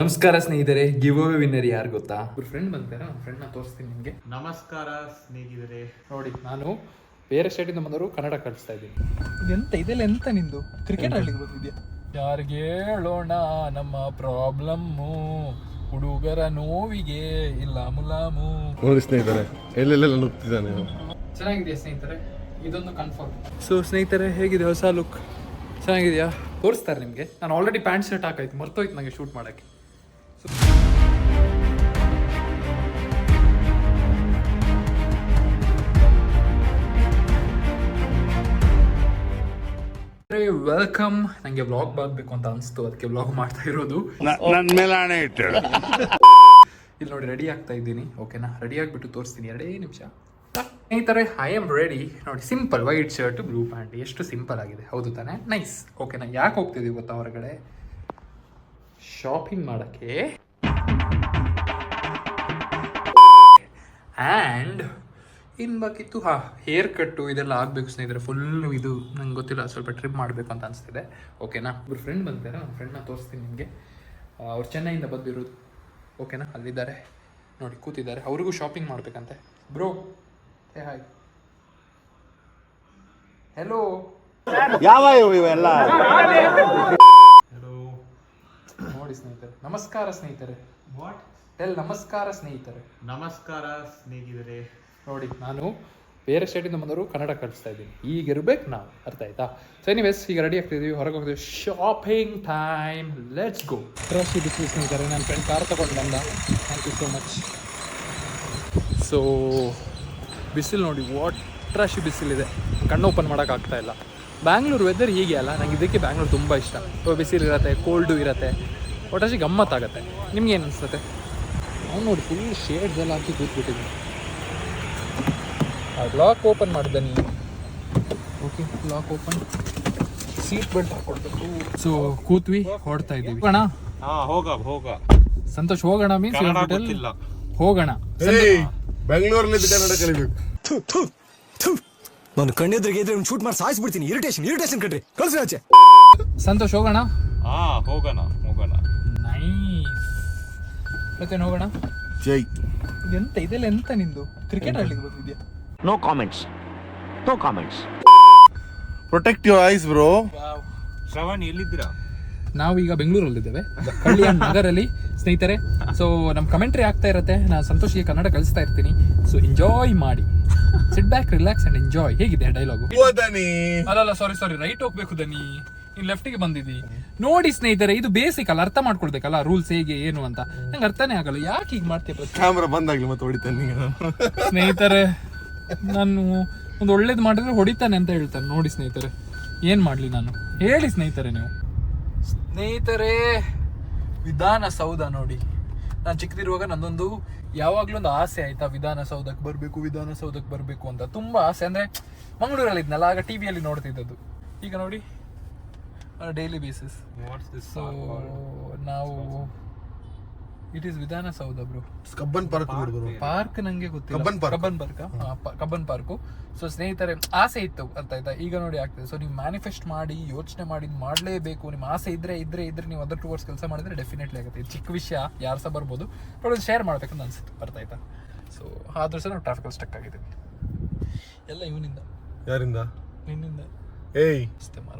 ನಮಸ್ಕಾರ ಸ್ನೇಹಿತರೆ, give away winner ಯಾರು ಗೊತ್ತಾ? ಒಬ್ರು ಫ್ರೆಂಡ್ ಬಂದಿದ್ದಾರೆ, ನನ್ನ ಫ್ರೆಂಡ್ನ ತೋರಿಸ್ತೀನಿ ನಿಮಗೆ. ನಮಸ್ಕಾರ ಸ್ನೇಹಿತರೆ. ನೋಡಿ, ನಾನು ಬೇರೆ ಸ್ಟೇಟಿಂದ ಬಂದವರು ಕನ್ನಡ ಕಲಿಸ್ತಾ ಇದ್ದೀನಿ. ಇದೆಂತ ಇದೆಲ್ಲ ಎಂತ ನಿಂದು ಕ್ರಿಕೆಟ್ ಆಡ್ಲಿಕ್ಕೆ ಬಂದಿದ್ಯಾ? ಯಾರಿಗೆ ಹೇಳೋಣ ನಮ್ಮ ಪ್ರಾಬ್ಲಮ್ಮು, ಹುಡುಗರ ನೋವಿಗೆ ಇಲ್ಲ ಮುಲಾಮು. ನೋಡಿ ಸ್ನೇಹಿತರೆ, ಎಲ್ಲೆಲ್ಲ ನುಗ್ತಿದ್ದಾನೆ. ಚೆನ್ನಾಗಿದೆಯಾ ಸ್ನೇಹಿತರೆ? ಇದೊಂದು ಕನ್ಫರ್ಮ್. ಸೊ ಸ್ನೇಹಿತರೆ, ಹೇಗಿದೆ ಹೊಸ ಲುಕ್? ಚೆನ್ನಾಗಿದೆಯಾ? ತೋರಿಸ್ತಾರೆ ನಿಮಗೆ. ನಾನು ಆಲ್ರೆಡಿ ಪ್ಯಾಂಟ್ ಶರ್ಟ್ ಹಾಕಾಯ್ತು, ಮರ್ತೋಯ್ತು ನನಗೆ ಶೂಟ್ ಮಾಡೋಕ್ಕೆ. ವೆಲ್ಕಮ್. ನನಗೆ ವ್ಲಾಗ್ ಮಾಡಬೇಕು ಅಂತ ಅನಿಸ್ತು, ಅದಕ್ಕೆ ವ್ಲಾಗ್ ಮಾಡ್ತಾ ಇರೋದು. ನನ್ನ ಮೇಲೆ ಹಣೆ ಇಟ್ಟು ಇಲ್ಲಿ ನೋಡಿ, ರೆಡಿ ಆಗ್ತಾ ಇದ್ದೀನಿ. ಓಕೆನಾ? ರೆಡಿ ಆಗಿಬಿಟ್ಟು ತೋರಿಸ್ತೀನಿ, 2 ನಿಮಿಷ. ಸ್ನೇಹಿತರೆ, ಐ ಆಮ್ ರೆಡಿ. ನೋಡಿ, simple white shirt, blue pant, ಎಷ್ಟು ಸಿಂಪಲ್ ಆಗಿದೆ, ಹೌದು ತಾನೆ? ನೈಸ್. ಓಕೆನಾ? ಯಾಕೆ ಹೋಗ್ತಿದ್ದೀವಿ ಗೊತ್ತಾ ಹೊರಗಡೆ? ಶಾಪಿಂಗ್ ಮಾಡೋಕ್ಕೆ. ಆ್ಯಂಡ್ ಇನ್ನು ಬಾಕಿತ್ತು ಹೇರ್ ಕಟ್ಟು ಇದೆಲ್ಲ ಆಗಬೇಕು ಸ್ನೇಹಿತರೆ. ಫುಲ್ಲು ಇದು ನಂಗೆ ಗೊತ್ತಿಲ್ಲ, ಸ್ವಲ್ಪ ಟ್ರಿಪ್ ಮಾಡಬೇಕು ಅಂತ ಅನಿಸ್ತಿದೆ. ಓಕೆನಾ? ಒಬ್ರು ಫ್ರೆಂಡ್ ಬಂದಿದ್ದಾರೆ, ನನ್ನ ಫ್ರೆಂಡ್ನ ತೋರಿಸ್ತೀನಿ ನಿಮಗೆ. ಅವ್ರು ಚೆನ್ನೈಯಿಂದ ಬಂದಿರೋದು. ಓಕೆನಾ? ಅಲ್ಲಿದ್ದಾರೆ ನೋಡಿ, ಕೂತಿದ್ದಾರೆ. ಅವ್ರಿಗೂ ಶಾಪಿಂಗ್ ಮಾಡಬೇಕಂತೆ. Bro, hey hi, hello. ಯಾವ ಇವೆಲ್ಲ? ನೋಡಿ ಸ್ನೇಹಿತರೆ, ನಮಸ್ಕಾರ ಸ್ನೇಹಿತರೆ. ವಾಟ್? ಟೆಲ್ ನಮಸ್ಕಾರ ಸ್ನೇಹಿತರೆ. ನಮಸ್ಕಾರ ಸ್ನೇಹಿತರೆ. ನೋಡಿ, ನಾನು ಬೇರೆ ಸ್ಟೇಟಿಂದ ಬಂದವರು ಕನ್ನಡ ಕಲಿಸ್ತಾ ಇದ್ದೀನಿ. ಈಗ ಇರ್ಬೇಕು ನಾವು, ಅರ್ಥ ಆಯ್ತಾ? ಸೊ ಎನಿವೇಸ್, ಈಗ ರೆಡಿ ಆಗ್ತಿದ್ದೀವಿ, ಹೊರಗೆ ಹೋಗ್ತೀವಿ. Shopping time, let's go. ಟ್ರಶಿ ಬಿಸಿಲು ಸ್ನೇಹಿತರೆ, ನನ್ನ ಫ್ರೆಂಡ್ ಕಾರ್ ತೊಗೊಂಡು ಬಂದ. Thank you so much. So ಬಿಸಿಲು ನೋಡಿ, ವಾಟ್ ಟ್ರಶಿ ಬಿಸಿಲಿದೆ, ಕಣ್ಣು ಓಪನ್ ಮಾಡೋಕ್ಕಾಗ್ತಾ ಇಲ್ಲ. ಬ್ಯಾಂಗ್ಳೂರು ವೆದರ್ ಹೀಗೆ ಅಲ್ಲ, ನಂಗೆ ಇದಕ್ಕೆ ಬ್ಯಾಂಗ್ಳೂರು ತುಂಬ ಇಷ್ಟ. ಬಿಸಿಲು ಇರುತ್ತೆ, ಕೋಲ್ಡು ಇರುತ್ತೆ, ಒಟ್ಟಾಗಿ ಗಮ್ಮತ್ತಾಗತ್ತೆ. ನಿಮ್ಗೇನು ಅನಿಸ್ತತೆ? ಅವ್ನು ನೋಡಿ, ಫುಲ್ ಶೇಡ್ಸ್ ಎಲ್ಲ ಹಾಕಿ ಕೂತ್ಬಿಟ್ಟಿದ್ದೀನಿ. ಲಾಕ್ ಓಪನ್ ಮಾಡಿದ್ದೆ ನೀನು. Okay, lock open. Seat belt ಹಾಕೊಳ್ಬೇಕು. ಸೊ ಕೂತ್ವಿ, ಹೊಡ್ತಾ ಇದ್ದೀವಿ. ಹೋಗೋಣ? ಹೋಗ ಸಂತೋಷ್, ಹೋಗೋಣ ಮೀನ್ಸ್ ಹೋಗೋಣ. ಬೆಂಗಳೂರಲ್ಲಿ ಕನ್ನಡ ಕಲಿಬೇಕು. ನಾನು ಕಣ್ಣೆದ್ರಿಗೆ ಇದ್ರೆ ಶೂಟ್ ಮಾಡಿ ಸಾಯಿಸ್ಬಿಡ್ತೀನಿ. ಇರಿಟೇಷನ್ ಕಣ್ರಿ, ಕಳ್ಸಿ ಆಚೆ. ಸಂತೋಷ್, ಹೋಗೋಣ? ಹೋಗೋಣ. ನೈಸ್. ಮತ್ತೇನು ಹೋಗೋಣ? ಜೈ. ಇದೆಂತ ಇದೆಲ್ಲ ಎಂತ ನಿಂದು ಕ್ರಿಕೆಟ್ ಆಡ್ಲಿಕ್ಕೆ ಬಂದಿದ್ಯಾ? No comments. No comments. Protect your eyes bro. Shravan, ಎಲ್ಲಿದ್ದೀರಾ? ನಾವು ಈಗ ಬೆಂಗಳೂರಲ್ಲಿದ್ದೇವೆ, ಕಲ್ಯಾಣ್ ನಗರಲ್ಲಿ ಸ್ನೇಹಿತರೆ. ಸೊ ನಮ್ಮ ಕಮೆಂಟ್ರಿ ಆಗ್ತಾ ಇರುತ್ತೆ, ನಾನು ಸಂತೋಷಿಗೆ ಕನ್ನಡ ಕಲಿಸ್ತಾ ಇರ್ತೀನಿ. ಸೊ ಎಂಜಾಯ್ ಮಾಡಿ, sit back, relax and enjoy. ಹೇಗಿದೆ ಡೈಲಾಗು? ಅಲ್ಲ, ಸಾರಿ, ರೈಟ್ ಹೋಗ್ಬೇಕು ದನಿ, ನೀನು ಲೆಫ್ಟಿಗೆ ಬಂದಿದ್ದಿ. ನೋಡಿ ಸ್ನೇಹಿತರೆ, ಇದು ಬೇಸಿಕ್ ಅಲ್ಲ, ಅರ್ಥ ಮಾಡ್ಕೊಳ್ಬೇಕಲ್ಲ ರೂಲ್ಸ್ ಹೇಗೆ ಏನು ಅಂತ. ನಂಗೆ ಅರ್ಥನೇ ಆಗಲ್ಲ, ಯಾಕೆ ಹೀಗೆ ಮಾಡ್ತೀಯ? ಕ್ಯಾಮ್ರಾ ಬಂದಾಗ್ಲಿ ಮತ್ತೆ ಹೊಡಿತಾನೆ ಸ್ನೇಹಿತರೆ, ನಾನು ಒಂದು ಒಳ್ಳೇದು ಮಾಡಿದ್ರೆ ಹೊಡಿತಾನೆ ಅಂತ ಹೇಳ್ತಾನೆ. ನೋಡಿ ಸ್ನೇಹಿತರೆ, ಏನು ಮಾಡಲಿ ನಾನು? ಹೇಳಿ ಸ್ನೇಹಿತರೆ ನೀವು. ಸ್ನೇಹಿತರೆ, ವಿಧಾನಸೌಧ ನೋಡಿ, ನಾನು ಚಿಕ್ಕದಿರುವಾಗ ನಂದೊಂದು ಯಾವಾಗಲೂ ಒಂದು ಆಸೆ ಆಯ್ತಾ, ವಿಧಾನಸೌಧಕ್ಕೆ ಬರಬೇಕು ಅಂತ ತುಂಬ ಆಸೆ. ಅಂದರೆ ಮಂಗಳೂರಲ್ಲಿ ಇದ್ನಲ್ಲ, ಆಗ ಟಿ ವಿಯಲ್ಲಿ ನೋಡ್ತಿದ್ದದ್ದು. ಈಗ ನೋಡಿ, ಡೈಲಿ ಬೇಸಿಸ್. ಸೊ ನಾವು it is Vidhana Soudha bro. Cubbon park park ನಂಗೆ ಗೊತ್ತಿಲ್ಲ. Cubbon park. ಸೊ ಸ್ನೇಹಿತರೆ, ಆಸೆ ಇತ್ತು, ಅರ್ಥ ಆಯ್ತಾ? ಈಗ ನೋಡಿ ಆಗ್ತದೆ. ಸೊ ನೀವು ಮ್ಯಾನಿಫೆಸ್ಟ್ ಮಾಡಿ, ಯೋಚನೆ ಮಾಡಿ ಮಾಡಲೇಬೇಕು. ನಿಮ್ಮ ಆಸೆ ಇದ್ರೆ ನೀವು ಅದರ್ ಟುವರ್ಡ್ಸ್ ಕೆಲಸ ಮಾಡಿದ್ರೆ ಡೆಫಿನೆಟ್ಲಿ ಆಗುತ್ತೆ. ಚಿಕ್ಕ ವಿಷಯ, ಯಾರು ಸಹ ಬರ್ಬೋದು, ಬಟ್ ಅದು ಶೇರ್ ಮಾಡ್ಬೇಕಂತ ಅನ್ಸುತ್ತೆ, ಅರ್ಥ ಆಯ್ತಾ? ಸೊ ಆದ್ರೂ ಸಹ ನಾವು ಟ್ರಾಫಿಕಲ್ಲಿ ಸ್ಟಕ್ ಆಗಿದ್ದೀವಿ. ಎಲ್ಲ ಇವನಿಂದ. ಯಾರಿಂದ? ನಿನ್ನಿಂದ. ಏಯ್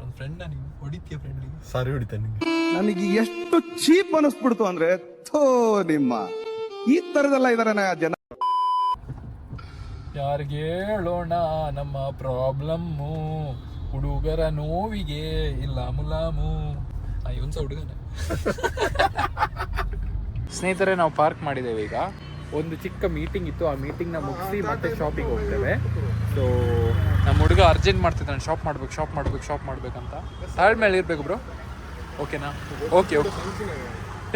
ಒಂದು ಫ್ರೆಂಡ್, ನೀವು ಹೊಡಿತೀಯ ಫ್ರೆಂಡ್ಗೆ. ಸಾರಿ ಹೊಡಿತಾನೆ ನಿಂಗೆ. ನನಗೆ ಎಷ್ಟು ಚೀಪ್ ಅನಿಸ್ಬಿಡ್ತು ಅಂದ್ರೆ, ಥೋ ನಿಮ್ಮ ಈ ತರದೆಲ್ಲ ಇದಾರೆ ಜನ. ಯಾರಿಗೆ ಹೇಳೋಣ ನಮ್ಮ ಪ್ರಾಬ್ಲಮ್ಮು, ಹುಡುಗರ ನೋವಿಗೆ ಇಲ್ಲ ಮುಲಾಮು. ಇವನ್ಸ ಹುಡುಗನೇ. ಸ್ನೇಹಿತರೆ, ನಾವು ಪಾರ್ಕ್ ಮಾಡಿದ್ದೇವೆ. ಈಗ ಒಂದು ಚಿಕ್ಕ ಮೀಟಿಂಗ್ ಇತ್ತು, ಆ ಮೀಟಿಂಗ್ನ ಮುಗಿಸಿ ಮತ್ತೆ ಶಾಪಿಗೆ ಹೋಗ್ತೇವೆ. ಸೊ ನಮ್ಮ ಹುಡುಗ ಅರ್ಜೆಂಟ್ ಮಾಡ್ತಿದ್ದಾನೆ, ಶಾಪ್ ಮಾಡ್ಬೇಕಂತ. ತಾಳ್ಮೇಲೆ ಇರಬೇಕು ಬ್ರೋ, ಓಕೆನಾ? ಓಕೆ.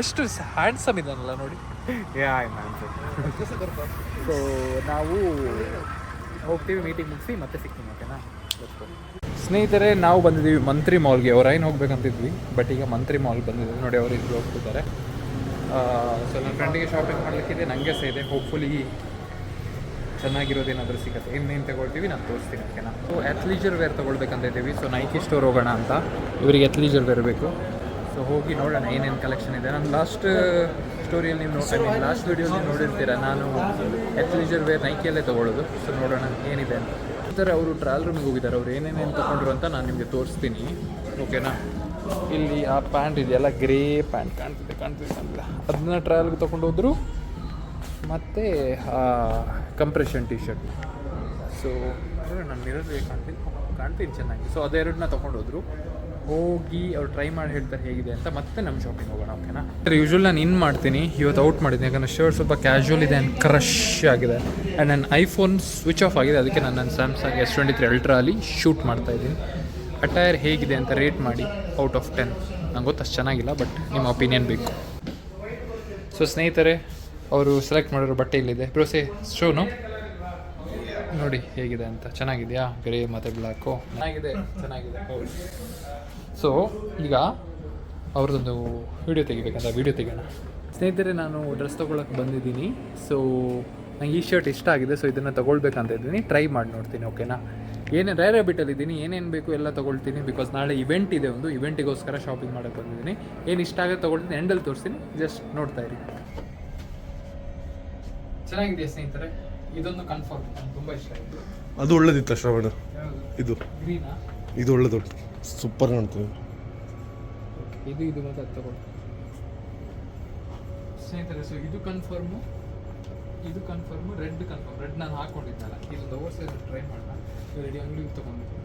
ಎಷ್ಟು ಹ್ಯಾಂಡ್ಸಮ್ ಇದ್ದಾನಲ್ಲ ನೋಡಿ. ಸೊ ನಾವು ಹೋಗ್ತೀವಿ, ಮೀಟಿಂಗ್ ಮುಗಿಸಿ ಮತ್ತೆ ಸಿಗ್ತೀವಿ, ಓಕೆನಾ? ಸ್ನೇಹಿತರೆ, ನಾವು ಬಂದಿದ್ದೀವಿ ಮಂತ್ರಿ ಮಾಲ್ಗೆ. ಹೊರೈನ್ ಹೋಗ್ಬೇಕಂತಿದ್ವಿ, ಬಟ್ ಈಗ ಮಂತ್ರಿ ಮಾಲ್ ಬಂದಿದ್ದೀವಿ ನೋಡಿ. ಅವರು ಇದ್ರು ಹೋಗ್ತಿದ್ದಾರೆ. ಸೊ ನನ್ನ ಫ್ರೆಂಡಿಗೆ ಶಾಪಿಂಗ್ ಮಾಡಲಿಕ್ಕಿದೆ, ನನಗೆ ಸಹ ಇದೆ. ಹೋಪ್ಫುಲಿ ಚೆನ್ನಾಗಿರೋದೇನಾದರೂ ಸಿಗುತ್ತೆ. ಇನ್ನೇನು ತಗೊಳ್ತೀವಿ ನಾನು ತೋರಿಸ್ತೀನಿ, ಓಕೆನಾ? ಸೊ ಅತ್ಲೀಜರ್ ವೇರ್ ತೊಗೊಳ್ಬೇಕಂತ ಇದ್ದೀವಿ. ಸೊ ನೈಕಿ ಸ್ಟೋರ್ ಹೋಗೋಣ ಅಂತ. ಇವರಿಗೆ ಅತ್ಲೀಜರ್ ವೇರ್ ಬೇಕು. ಸೊ ಹೋಗಿ ನೋಡೋಣ ಏನೇನು ಕಲೆಕ್ಷನ್ ಇದೆ. ನಾನು ಲಾಸ್ಟ್ ಸ್ಟೋರಿಯಲ್ಲಿ ನೀವು ಲಾಸ್ಟ್ ವೀಡಿಯೋಲಿ ನೋಡಿರ್ತೀರ, ನಾನು ಎಥ್ಲೀಜರ್ ವೇರ್ ನೈಕಿಯಲ್ಲೇ ತೊಗೊಳ್ಳೋದು. ಸೊ ನೋಡೋಣ ಏನಿದೆ ಅಂತ. ಈ ಥರ ಅವರು ಟ್ರಯಲ್ ರೂಮಿಗೆ ಹೋಗಿದ್ದಾರೆ, ಅವ್ರು ಏನೇನೇನು ತೊಗೊಂಡ್ರು ಅಂತ ನಾನು ನಿಮಗೆ ತೋರಿಸ್ತೀನಿ, ಓಕೆನಾ. ಇಲ್ಲಿ ಆ ಪ್ಯಾಂಟ್ ಇದೆಯಲ್ಲ, ಗ್ರೇ ಪ್ಯಾಂಟ್ ಕಾಣ್ತಿದೆ ಅದನ್ನ ಟ್ರಯಲ್ಗೆ ತೊಗೊಂಡು ಹೋದ್ರು, ಮತ್ತು ಕಂಪ್ರೆಷನ್ ಟಿ ಶರ್ಟ್. ಸೊ ನಾನು ಮಿರರ್ಗೆ ಕಾಣ್ತೀನಿ ಚೆನ್ನಾಗಿ. ಸೊ ಅದೆರಡನ್ನ ತೊಗೊಂಡು ಹೋದ್ರು. ಹೋಗಿ ಅವ್ರು ಟ್ರೈ ಮಾಡಿ ಹೇಳ್ತಾರೆ ಹೇಗಿದೆ ಅಂತ. ಮತ್ತೆ ನಮ್ಮ ಶಾಪಿಂಗ್ ಹೋಗೋಣ, ಓಕೆನಾ. ಯೂಶ್ವಲ್ ನಾನು ಇನ್ ಮಾಡ್ತೀನಿ, ಇವತ್ತು ಔಟ್ ಮಾಡಿದ್ದೀನಿ ಯಾಕಂದರೆ ಶರ್ಟ್ ಸ್ವಲ್ಪ ಕ್ಯಾಶುವಲ್ ಇದೆ ಆ್ಯಂಡ್ ಕ್ರಶ್ ಆಗಿದೆ. ಆ್ಯಂಡ್ ನನ್ನ ಐಫೋನ್ ಸ್ವಿಚ್ ಆಫ್ ಆಗಿದೆ, ಅದಕ್ಕೆ ನಾನು ನನ್ನ ಸ್ಯಾಮ್ಸಂಗ್ S23 Ultra ಅಲ್ಲಿ ಶೂಟ್ ಮಾಡ್ತಾಯಿದ್ದೀನಿ. ಅಟೈರ್ ಹೇಗಿದೆ ಅಂತ ರೇಟ್ ಮಾಡಿ ಔಟ್ ಆಫ್ 10. ನಂಗೆ ಗೊತ್ತು ಅಷ್ಟು ಚೆನ್ನಾಗಿಲ್ಲ, ಬಟ್ ನಿಮ್ಮ ಒಪಿನಿಯನ್ ಬೇಕು. ಸೊ ಸ್ನೇಹಿತರೆ, ಅವರು ಸೆಲೆಕ್ಟ್ ಮಾಡಿರೋ ಬಟ್ಟೆ ಇಲ್ಲಿದೆ. ಬ್ರೋಸೆ ಶೋನು ನೋಡಿ ಹೇಗಿದೆ ಅಂತ. ಚೆನ್ನಾಗಿದೆಯಾ? ಗ್ರೇ ಮತ್ತು ಬ್ಲ್ಯಾಕು ಚೆನ್ನಾಗಿದೆ ಹೌದು. ಸೊ ಈಗ ಅವ್ರದ್ದೊಂದು ವೀಡಿಯೋ ತೆಗಿಬೇಕಂತ ವೀಡಿಯೋ ತೆಗೋಣ. ಸ್ನೇಹಿತರೆ, ನಾನು ಡ್ರೆಸ್ ತೊಗೊಳಕ್ಕೆ ಬಂದಿದ್ದೀನಿ. ಸೊ ನಂಗೆ ಈ ಶರ್ಟ್ ಇಷ್ಟ ಆಗಿದೆ, ಸೊ ಇದನ್ನು ತೊಗೊಳ್ಬೇಕಂತ ಇದ್ದೀನಿ. ಟ್ರೈ ಮಾಡಿ ನೋಡ್ತೀನಿ, ಓಕೆನಾ. ಏನೇನು ರೇರ್ ಹ್ಯಾಬಿಟಲ್ಲಿದ್ದೀನಿ, ಏನೇನು ಬೇಕು ಎಲ್ಲ ತೊಗೊಳ್ತೀನಿ. ಬಿಕಾಸ್ ನಾಳೆ ಇವೆಂಟ್ ಇದೆ, ಒಂದು ಇವೆಂಟಿಗೋಸ್ಕರ ಶಾಪಿಂಗ್ ಮಾಡೋಕ್ಕೆ ಬಂದಿದ್ದೀನಿ. ಏನು ಇಷ್ಟ ಆಗುತ್ತೆ ತೊಗೊಳ್ತೀನಿ, ಎಂಡಲ್ಲಿ ತೋರಿಸ್ತೀನಿ, ಜಸ್ಟ್ ನೋಡ್ತಾ ಇರಿ. ಚೆನ್ನಾಗಿದೆ ಸ್ನೇಹಿತರೆ, ಇದೊಂದು ಕನ್ಫರ್ಮ್, ನನಗೆ ತುಂಬ ಇಷ್ಟ ಆಯಿತು. ಅದು ಒಳ್ಳೇದಿತ್ತ ಶ್ರವಣ? ಇದು ಗ್ರೀನಾ? ಇದು ಒಳ್ಳೇದು, ಸೂಪರ್ ಕಾಣ್ತದೆ. ಇದು ಮತ್ತೆ ಅದು ತಗೊಳ್ಳಿ ಸ್ನೇಹಿತರೆ. ಸೊ ಇದು ಕನ್ಫರ್ಮು, ರೆಡ್ ನಾನು ಹಾಕ್ಕೊಂಡಿದ್ದಲ್ಲ. ಇದೊಂದು ಓವರ್ ಸೈಜ್ ಟ್ರೈ ಮಾಡೋಣ. ರೆಡಿ ಅಂಗಡಿಗೆ ತೊಗೊಂಡಿದ್ದೀನಿ.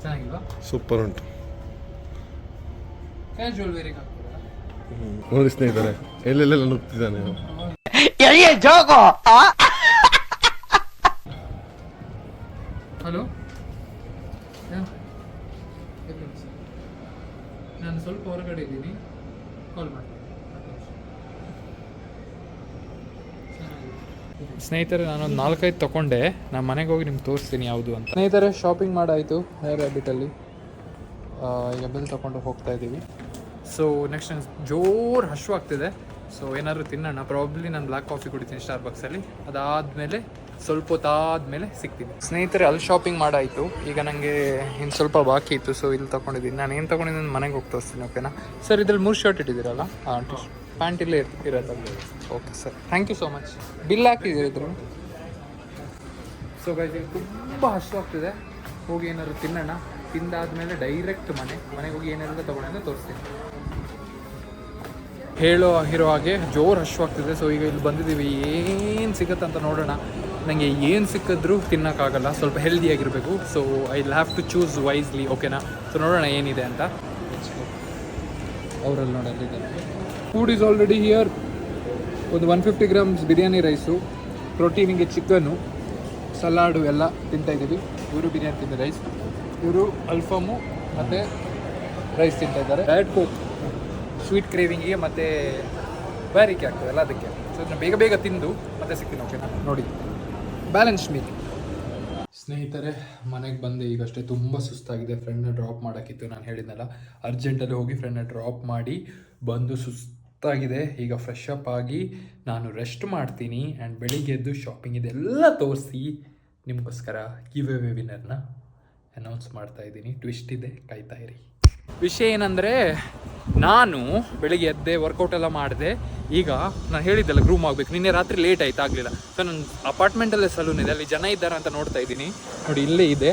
ಚೆನ್ನಾಗಿಲ್ವಾ? ಸೂಪರ್ ಉಂಟು. ಕ್ಯಾಶುವಲ್ ವೇರಿಗೆ ಹಾಕ್ಬೋದಾ? ನೋಡಿ ಸ್ನೇಹಿತರೆ, ಎಲ್ಲೆಲ್ಲೆಲ್ಲ ನುಗ್ತಿದ್ದಾನೆ. ಹಲೋ, ನಾನು ಸ್ವಲ್ಪ ಹೊರಗಡೆ ಇದ್ದೀನಿ, ಕಾಲ್ ಮಾಡಿ. ಸ್ನೇಹಿತರೆ, ನಾನೊಂದು 4-5 ತೊಗೊಂಡೆ. ನಾನು ಮನೆಗೆ ಹೋಗಿ ನಿಮ್ಗೆ ತೋರಿಸ್ತೀನಿ ಯಾವುದು ಅಂತ. ಸ್ನೇಹಿತರೆ, ಶಾಪಿಂಗ್ ಮಾಡಾಯಿತು ಹೇರ್ ಹ್ಯಾಬಿಟಲ್ಲಿ. ಈಗ ಬಿಲ್ ತೊಗೊಂಡು ಹೋಗ್ತಾ ಇದ್ದೀವಿ. ಸೊ ನೆಕ್ಸ್ಟ್ ನನಗೆ ಜೋರು ಹಶ್ವಾಗ್ತಿದೆ. ಸೊ ಏನಾದರೂ ತಿನ್ನೋಣ. ಪ್ರಾಬ್ಲಿ ನಾನು ಬ್ಲ್ಯಾಕ್ ಕಾಫಿ ಕುಡಿತೀನಿ ಸ್ಟಾರ್ಬಕ್ಸಲ್ಲಿ. ಅದಾದಮೇಲೆ ಸ್ವಲ್ಪ ಹೊತ್ತಾದಮೇಲೆ ಸಿಗ್ತೀನಿ. ಸ್ನೇಹಿತರೆ, ಅಲ್ಲಿ ಶಾಪಿಂಗ್ ಮಾಡಾಯಿತು. ಈಗ ನನಗೆ ಇನ್ನು ಸ್ವಲ್ಪ ಬಾಕಿ ಇತ್ತು, ಸೊ ಇಲ್ಲಿ ತೊಗೊಂಡಿದ್ದೀನಿ. ನಾನು ಏನು ತೊಗೊಂಡಿದ್ದೀನಿ ಮನೆಗೆ ಹೋಗಿ ತೋರಿಸ್ತೀನಿ, ಓಕೆನಾ. ಸರ್, ಇದ್ರಲ್ಲಿ 3 ಶರ್ಟ್ ಇಟ್ಟಿದ್ದೀರಲ್ಲ? ಪ್ಯಾಂಟ್ ಇಲ್ಲೇ ಇರೋದಲ್ಲ? Okay sir, thank you so much. Bill ಹಾಕಿದ್ದೀರಿ ಇದ್ರಲ್ಲಿ? ಸೊ ಗೈಸ್, ತುಂಬ ಹಶ್ವಾಗ್ತಿದೆ. ಹೋಗಿ ಏನಾದ್ರು ತಿನ್ನೋಣ. ತಿಂದಾದ್ಮೇಲೆ ಡೈರೆಕ್ಟ್ ಮನೆಗೆ ಹೋಗಿ ಏನೆಲ್ಲ ತೊಗೊಂಡೆ ತೋರಿಸ್ತೀನಿ. ಹೇಳೋ ಹಾಗೆ ಜೋರು ಹಶ್ವಾಗ್ತಿದೆ. ಸೊ ಈಗ ಇಲ್ಲಿ ಬಂದಿದ್ದೀವಿ, ಏನು ಸಿಗುತ್ತೆ ಅಂತ ನೋಡೋಣ. ನನಗೆ ಏನು ಸಿಕ್ಕಿದ್ರೂ ತಿನ್ನೋಕ್ಕಾಗಲ್ಲ, ಸ್ವಲ್ಪ ಹೆಲ್ದಿಯಾಗಿರಬೇಕು. So I will have to choose wisely, ಓಕೆನಾ. ಸೊ ನೋಡೋಣ ಏನಿದೆ ಅಂತ. ಅವರಲ್ಲಿ ನೋಡೋದಿದೆ. Food is already here. ಒಂದು 150 ಗ್ರಾಮ್ಸ್ ಬಿರಿಯಾನಿ ರೈಸು, ಪ್ರೋಟೀನಿಗೆ ಚಿಕನ್ನು, ಸಲಾಡು ಎಲ್ಲ ತಿಂತಾಯಿದ್ದೀವಿ. ಇವರು ಬಿರಿಯಾನಿ ತಿಂದ ರೈಸ್, ಇವರು ಅಲ್ಫಾಮು ಮತ್ತು ರೈಸ್ ತಿಂತಾಯಿದ್ದಾರೆ. ಡಯಟ್ ಕೋಕ್ ಸ್ವೀಟ್ ಕ್ರೇವಿಂಗಿಗೆ ಮತ್ತು ಬ್ಯಾರಿಕೆ ಆಗ್ತದಲ್ಲ ಅದಕ್ಕೆ. ಸೊ ಅದನ್ನ ಬೇಗ ತಿಂದು ಮತ್ತೆ ಸಿಗ್ತೀನಿ, ಓಕೆನಾ. ನೋಡಿ, ಬ್ಯಾಲೆನ್ಸ್ ಮೀಲ್. ಸ್ನೇಹಿತರೆ, ಮನೆಗೆ ಬಂದೆ ಈಗಷ್ಟೇ. ತುಂಬ ಸುಸ್ತಾಗಿದೆ. ಫ್ರೆಂಡ್ನ ಡ್ರಾಪ್ ಮಾಡೋಕ್ಕಿತ್ತು, ನಾನು ಹೇಳಿದ್ನಲ್ಲ. ಅರ್ಜೆಂಟಲ್ಲಿ ಹೋಗಿ ಫ್ರೆಂಡ್ನ ಡ್ರಾಪ್ ಮಾಡಿ ಬಂದು ಸುಸ್ತಾಗಿದೆ. ಈಗ ಫ್ರೆಶ್ ಅಪ್ ಆಗಿ ನಾನು ರೆಸ್ಟ್ ಮಾಡ್ತೀನಿ. ಆ್ಯಂಡ್ ಬೆಳಿಗ್ಗೆ ಎದ್ದು ಶಾಪಿಂಗ್ ಇದೆಲ್ಲ ತೋರಿಸಿ ನಿಮಗೋಸ್ಕರ ಗಿವ್ ಅವೇ ವಿನ್ನರ್ನ ಅನೌನ್ಸ್ ಮಾಡ್ತಾ ಇದ್ದೀನಿ. ಟ್ವಿಸ್ಟ್ ಇದೆ, ಕಾಯ್ತಾ ಇರಿ. ವಿಷಯ ಏನಂದರೆ, ನಾನು ಬೆಳಿಗ್ಗೆ ಎದ್ದೆ, ವರ್ಕೌಟ್ ಎಲ್ಲ ಮಾಡಿದೆ. ಈಗ ನಾನು ಹೇಳಿದ್ದೆಲ್ಲ ಗ್ರೂಮ್ ಆಗಬೇಕು. ನಿನ್ನೆ ರಾತ್ರಿ ಲೇಟ್ ಆಯ್ತು, ಆಗಲಿಲ್ಲ. ಸೊ ನನ್ನ ಅಪಾರ್ಟ್ಮೆಂಟಲ್ಲೇ ಸಲೂನ್ ಇದೆ, ಅಲ್ಲಿ ಜನ ಇದ್ದಾರೆ ಅಂತ ನೋಡ್ತಾ ಇದ್ದೀನಿ. ನೋಡಿ, ಇಲ್ಲೇ ಇದೆ,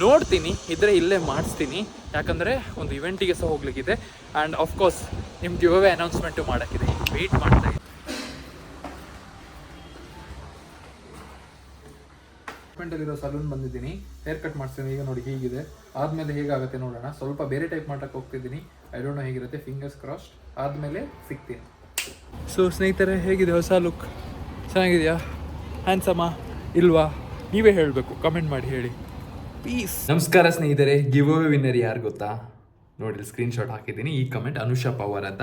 ನೋಡ್ತೀನಿ. ಇದ್ದರೆ ಇಲ್ಲೇ ಮಾಡಿಸ್ತೀನಿ. ಯಾಕಂದರೆ ಒಂದು ಇವೆಂಟಿಗೆ ಸಹ ಹೋಗ್ಲಿಕ್ಕಿದೆ. ಆ್ಯಂಡ್ ಆಫ್ಕೋರ್ಸ್ ನಿಮ್ಮ ಗಿವ್ ಅವೇ ಅನೌನ್ಸ್ಮೆಂಟು ಮಾಡೋಕ್ಕಿದೆ. ವೆಯ್ಟ್ ಮಾಡ್ತಾ ಇದ್ದೀನಿ. ಅಪಾರ್ಟ್ಮೆಂಟಲ್ಲಿರೋ ಸಲೂನ್ ಬಂದಿದ್ದೀನಿ, ಹೇರ್ ಕಟ್ ಮಾಡಿಸ್ತೀನಿ. ಈಗ ನೋಡಿ ಹೀಗಿದೆ. ಆದಮೇಲೆ ಹೇಗಾಗುತ್ತೆ ನೋಡೋಣ. ಸ್ವಲ್ಪ ಬೇರೆ ಟೈಪ್ ಮಾಡೋಕ್ಕೆ ಹೋಗ್ತಿದ್ದೀನಿ. ಐ ಡೋಂಟ್ ನೋ ಹೇಗಿರುತ್ತೆ, ಫಿಂಗರ್ಸ್ ಕ್ರಾಸ್ಡ್. ಆದಮೇಲೆ ಸಿಗ್ತೀನಿ. ಸೊ ಸ್ನೇಹಿತರೆ, ಹೇಗಿದೆ ಹೊಸ ಲುಕ್? ಚೆನ್ನಾಗಿದೆಯಾ? ಹ್ಯಾಂಡ್ಸಮಾ ಇಲ್ವಾ? ನೀವೇ ಹೇಳಬೇಕು, ಕಮೆಂಟ್ ಮಾಡಿ ಹೇಳಿ ಪ್ಲೀಸ್. ನಮಸ್ಕಾರ ಸ್ನೇಹಿತರೆ, ಗಿವ್ ಅವೇ ವಿನ್ನರ್ ಯಾರು ಗೊತ್ತಾ? ನೋಡಿ, ಸ್ಕ್ರೀನ್ಶಾಟ್ ಹಾಕಿದ್ದೀನಿ. ಈ ಕಮೆಂಟ್ ಅನುಷಾ ಪವರ್ ಅಂತ.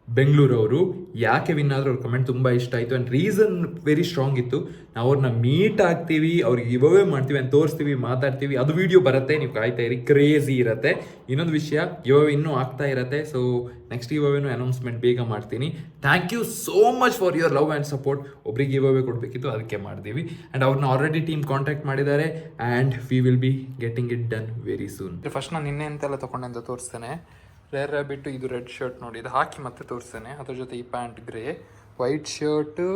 ಬೆಂಗಳೂರವರು. ಯಾಕೆ ವಿನ್ ಆದರೂ ಅವ್ರ ಕಮೆಂಟ್ ತುಂಬ ಇಷ್ಟ ಆಯಿತು ಆ್ಯಂಡ್ ರೀಸನ್ ವೆರಿ ಸ್ಟ್ರಾಂಗ್ ಇತ್ತು. ನಾವು ಅವ್ರನ್ನ ಮೀಟ್ ಆಗ್ತೀವಿ, ಅವ್ರಿಗೆ ಗಿವ್ಅವೇ ಮಾಡ್ತೀವಿ ಅಂತ ತೋರಿಸ್ತೀವಿ, ಮಾತಾಡ್ತೀವಿ, ಅದು ವಿಡಿಯೋ ಬರುತ್ತೆ, ನೀವು ಕಾಯ್ತಾ ಇರಿ, ಕ್ರೇಜಿ ಇರುತ್ತೆ. ಇನ್ನೊಂದು ವಿಷಯ, ಗಿವ್ಅವೇ ಇನ್ನೂ ಆಗ್ತಾ ಇರುತ್ತೆ. ಸೊ ನೆಕ್ಸ್ಟ್ ಗಿವ್ಅವೇನು ಅನೌನ್ಸ್ಮೆಂಟ್ ಬೇಗ ಮಾಡ್ತೀನಿ. Thank you so much for your love and support. ಒಬ್ರಿಗೆ ಗಿವ್ಅವೇ ಕೊಡಬೇಕಿತ್ತು, ಅದಕ್ಕೆ ಮಾಡಿದ್ದೀವಿ. ಆ್ಯಂಡ್ ಅವ್ರನ್ನ ಆಲ್ರೆಡಿ ಟೀಮ್ ಕಾಂಟ್ಯಾಕ್ಟ್ ಮಾಡಿದ್ದಾರೆ and we will be getting it done very soon. First ನಾನು ನಿನ್ನೆ ಅಂತೆಲ್ಲ ತೊಗೊಂಡೆ ಅಂತ ತೋರಿಸ್ತೇನೆ. ರೇರ್ ಬಿಟ್ಟು ಇದು ರೆಡ್ ಶರ್ಟ್ ನೋಡಿ, ಇದು ಹಾಕಿ ಮತ್ತೆ ತೋರಿಸ್ತೇನೆ. ಅದ್ರ ಜೊತೆ ಈ ಪ್ಯಾಂಟ್ ಗ್ರೇ, ವೈಟ್ ಶರ್ಟು,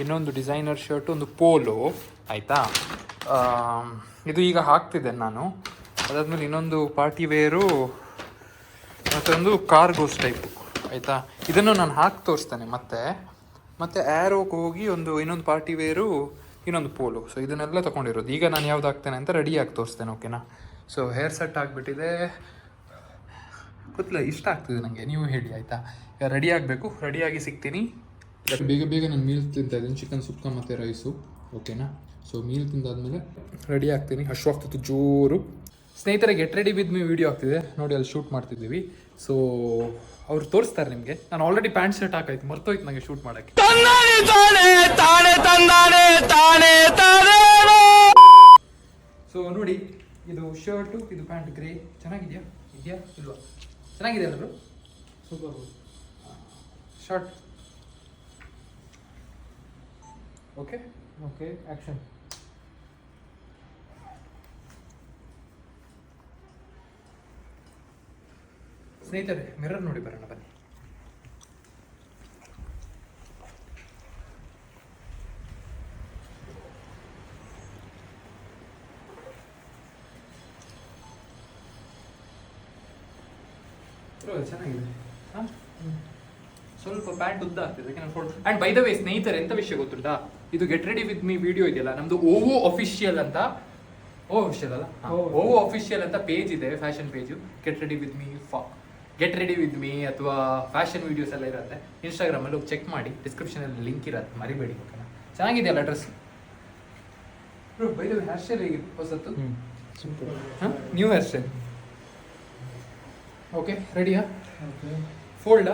ಇನ್ನೊಂದು ಡಿಸೈನರ್ ಶರ್ಟು, ಒಂದು ಪೋಲೋ, ಆಯಿತಾ. ಇದು ಈಗ ಹಾಕ್ತಿದ್ದೆ ನಾನು. ಅದಾದಮೇಲೆ ಇನ್ನೊಂದು ಪಾರ್ಟಿ ವೇರು ಮತ್ತು ಒಂದು ಕಾರ್ಗೋಸ್ ಟೈಪು, ಆಯಿತಾ. ಇದನ್ನು ನಾನು ಹಾಕಿ ತೋರಿಸ್ತೇನೆ ಮತ್ತೆ ಆ್ಯರೋಗೆ ಹೋಗಿ ಇನ್ನೊಂದು ಪಾರ್ಟಿ ವೇರು, ಇನ್ನೊಂದು ಪೋಲೋ. ಸೊ ಇದನ್ನೆಲ್ಲ ತೊಗೊಂಡಿರೋದು. ಈಗ ನಾನು ಯಾವ್ದು ಹಾಕ್ತೇನೆ ಅಂತ ರೆಡಿಯಾಗಿ ತೋರಿಸ್ತೇನೆ, ಓಕೆನಾ. ಸೊ ಹೇರ್ ಸೆಟ್ ಆಗಿಬಿಟ್ಟಿದೆ, ಗೊತ್ತಿಲ್ಲ, ಇಷ್ಟ ಆಗ್ತದೆ ನನಗೆ, ನೀವು ಹೇಳಿ, ಆಯಿತಾ. ಈಗ ರೆಡಿ ಆಗಬೇಕು, ರೆಡಿಯಾಗಿ ಸಿಗ್ತೀನಿ. ಬೇಗ ನಾನು ಮೀಲ್ ತಿಂತಾ ಇದ್ದೀನಿ, ಚಿಕನ್ ಸುಕ್ಕ ಮತ್ತು ರೈಸು, ಓಕೆನಾ. ಸೊ ಮೀಲ್ ತಿಂದಾದ್ಮೇಲೆ ರೆಡಿ ಆಗ್ತೀನಿ. ಆಗ್ತಿತ್ತು ಜೋರು. ಸ್ನೇಹಿತರೆ, get ready with me video ಆಗ್ತಿದೆ ನೋಡಿ, ಅಲ್ಲಿ ಶೂಟ್ ಮಾಡ್ತಿದ್ದೀವಿ. ಸೊ ಅವ್ರು ತೋರಿಸ್ತಾರೆ ನಿಮಗೆ. ನಾನು ಆಲ್ರೆಡಿ ಪ್ಯಾಂಟ್ ಶರ್ಟ್ ಹಾಕಾಯ್ತು, ಮರ್ತೋಯ್ತು ನನಗೆ ಶೂಟ್ ಮಾಡೋಕ್ಕೆ. ಸೊ ನೋಡಿ, ಇದು ಶರ್ಟು, ಇದು ಪ್ಯಾಂಟ್ ಗ್ರೇ. ಚೆನ್ನಾಗಿದೆಯಾ ಇಲ್ವಾ? ಚೆನ್ನಾಗಿದೆ ಅಲ್ಲರು, ಸೂಪರ್. Short, okay action. ಸ್ನೇಹಿತರೆ, ಮಿರರ್ ನೋಡಿ ಬರೋಣ ಬನ್ನಿ. ಚೆನ್ನಾಗಿದೆ. ಹಾಂ, ಸ್ವಲ್ಪ ಪ್ಯಾಂಟ್ ಉದ್ದ ಆಗ್ತಿದೆ. ಆ್ಯಂಡ್ ಬೈ ದ ವೇ ಸ್ನೇಹಿತರೆ, ಎಂಥ ವಿಷಯ ಗೊತ್ತುಂಟಾ? ಇದು get ready with me video ಇದೆಯಲ್ಲ, ನಮ್ಮದು ಓವೋ ಅಫಿಷಿಯಲ್ ಅಂತ, ಓವೋ ಅಫಿಷಿಯಲ್ ಅಂತ ಪೇಜ್ ಇದೆ, fashion page. Get ready with me ಅಥವಾ ಫ್ಯಾಷನ್ ವೀಡಿಯೋಸ್ ಎಲ್ಲ ಇರುತ್ತೆ. ಇನ್ಸ್ಟಾಗ್ರಾಮಲ್ಲಿ ಹೋಗಿ ಚೆಕ್ ಮಾಡಿ, ಡಿಸ್ಕ್ರಿಪ್ಷನಲ್ಲಿ ಲಿಂಕ್ ಇರುತ್ತೆ, ಮರಿಬೇಡಿ, ಓಕೆನಾ. ಚೆನ್ನಾಗಿದೆಯಲ್ಲ dress. By the way hair style ಹೇಗಿದೆ ಹೊಸತ್ತು? ಹಾಂ, ನ್ಯೂ ಹೇರ್ ಸ್ಟೈಲ್. ಓಕೆ, ರೆಡಿಯಾ? ಫೋಲ್ಡ್.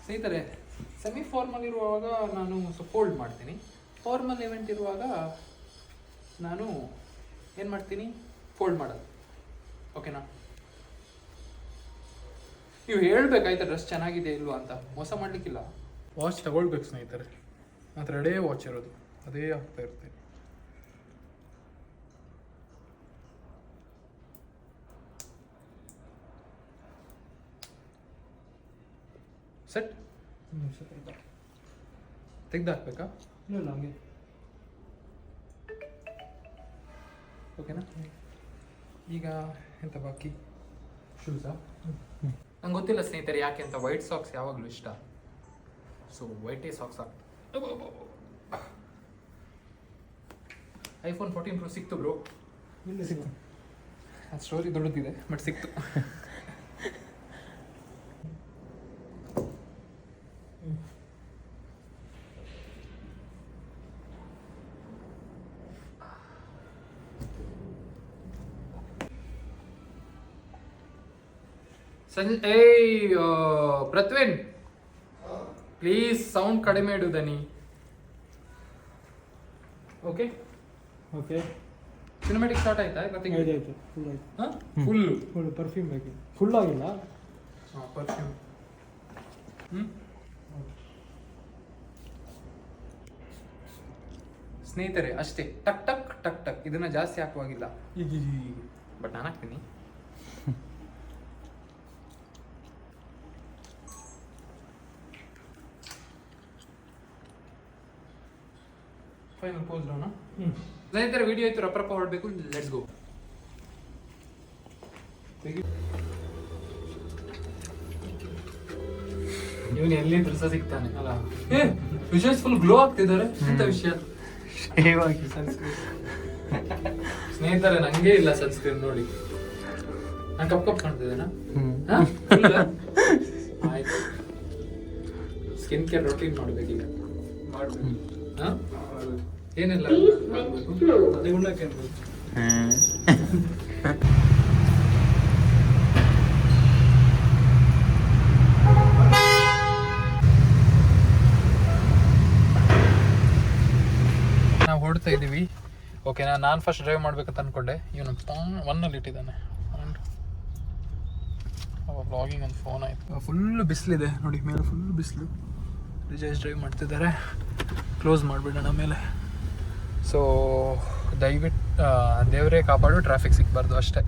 ಸ್ನೇಹಿತರೆ, ಸೆಮಿ ಫಾರ್ಮಲ್ ಇರುವಾಗ ನಾನು ಫೋಲ್ಡ್ ಮಾಡ್ತೀನಿ. ಫಾರ್ಮಲ್ ಇವೆಂಟ್ ಇರುವಾಗ ನಾನು ಏನು ಮಾಡ್ತೀನಿ? ಫೋಲ್ಡ್ ಮಾಡೋದು, ಓಕೆನಾ. ನೀವು ಹೇಳ್ಬೇಕಾಯ್ತಾ ಡ್ರೆಸ್ ಚೆನ್ನಾಗಿದೆ ಇಲ್ವಾ ಅಂತ, ಮೋಸ ಮಾಡಲಿಕ್ಕಿಲ್ಲ. ವಾಚ್ ತಗೊಳ್ಬೇಕು ಸ್ನೇಹಿತರೆ, ಮಾತ್ರ ಎರಡೇ ವಾಚ್ ಇರೋದು, ಅದೇ ಆಗ್ತಾ ಇರುತ್ತೆ. ಸೆಟ್ ತೆಗ್ದಾಕ್ಬೇಕಾ? ಇಲ್ಲ ಹಂಗೆ, ಓಕೆನಾ. ಈಗ ಎಂತ ಬಾಕಿ? ಶೂಸಾ? ನಂಗೆ ಗೊತ್ತಿಲ್ಲ ಸ್ನೇಹಿತರೆ ಯಾಕೆ ಅಂತ. ವೈಟ್ ಸಾಕ್ಸ್ ಯಾವಾಗಲೂ ಇಷ್ಟ, ಸೊ ವೈಟೇ ಸಾಕ್ಸ್ ಆಗ್ತದೆ. iPhone 14 Pro ಸಿಕ್ತು ಬ್ರೋ. ಇಲ್ಲ ಸಿಕ್ತು, ಆ ಸ್ಟೋರಿ ದೊಡ್ಡದಿದೆ ಬಟ್ ಸಿಕ್ತು. ಪ್ರತ್ವೇನ್, ಪ್ಲೀಸ್ ಸೌಂಡ್ ಕಡಿಮೆ ಇಡು ದನಿ. ಓಕೆ, ಸಿನಿಮ್ಯಾಟಿಕ್ ಸ್ಟಾರ್ಟ್ ಆಯ್ತಾ? ಫುಲ್ ಪರ್ಫ್ಯೂಮ್ ಬೇಕು. ಫುಲ್ ಆಗಿಲ್ಲ, ಪರ್ಫ್ಯೂಮ್. ಸ್ನೇಹಿತರೆ ಅಷ್ಟೇ, ಟಕ್ ಟಕ್ ಟಕ್ ಟಕ್. ಇದನ್ನ ಜಾಸ್ತಿ ಹಾಕುವಾಗಿಲ್ಲ, ಬಟ್ ನಾನು ಹಾಕ್ತೀನಿ. Final pose down. ಸ್ನೇಹಿತರೆ, ವಿಡಿಯೋ ಆಯ್ತು, ರಪ್ಪ ಹೊರಡಬೇಕು. Let's go. ಇವನು ಎಲ್ಲಿಂದ ಸಹ ಸಿಗ್ತಾನೆ ಅಲ್ಲ. ವಿಷಯಸ್ ಫುಲ್ ಗ್ಲೋ ಆಗ್ತಿದ್ದಾರೆ. ಎಂತ ವಿಷಯ? ಸ್ನೇಹಿತರೆ, ನಂಗೆ ಇಲ್ಲ ಸನ್ಸ್ಕ್ರೀನ್ ನೋಡಿ, ನಾನು ಕಪ್ ಕಾಣ್ತಿದ್ದೇನಾ? ಆಯ್ತು, ಸ್ಕಿನ್ ಕೇರ್ ರೊಟೀನ್ ಮಾಡ್ಬೇಕೀಗ. ಏನಿಲ್ಲ ನಾವು ಹೊಡ್ತಾ ಇದ್ದೀವಿ. ಓಕೆ, ನಾನು ಫಸ್ಟ್ ಡ್ರೈವ್ ಮಾಡ್ಬೇಕಂತ ಅನ್ಕೊಂಡೆ. ಇವನು 1 ಇಟ್ಟಿದ್ದಾನೆ. ವ್ಲಾಗಿಂಗ್ ಒಂದು ಫೋನ್ ಆಯಿತು. ಫುಲ್ಲು ಬಿಸಿಲಿದೆ ನೋಡಿ, ಮೇಲೆ ಫುಲ್ ಬಿಸಿಲು. ರಿಜೇಶ್ ಡ್ರೈವ್ ಮಾಡ್ತಿದ್ದಾರೆ. ಕ್ಲೋಸ್ ಮಾಡಿಬಿಡೋಣ ಮೇಲೆ. ಸೊ ದಯವಿಟ್ಟು ದೇವರೇ ಕಾಪಾಡು, ಟ್ರಾಫಿಕ್ ಸಿಗಬಾರ್ದು ಅಷ್ಟೇ.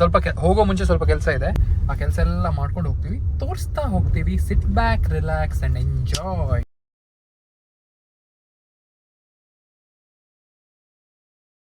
ಸ್ವಲ್ಪ ಹೋಗೋ ಮುಂಚೆ ಸ್ವಲ್ಪ ಕೆಲಸ ಇದೆ, ಆ ಕೆಲಸ ಎಲ್ಲ ಮಾಡ್ಕೊಂಡು ಹೋಗ್ತೀವಿ, ತೋರಿಸ್ತಾ ಹೋಗ್ತೀವಿ. Sit back, relax and enjoy.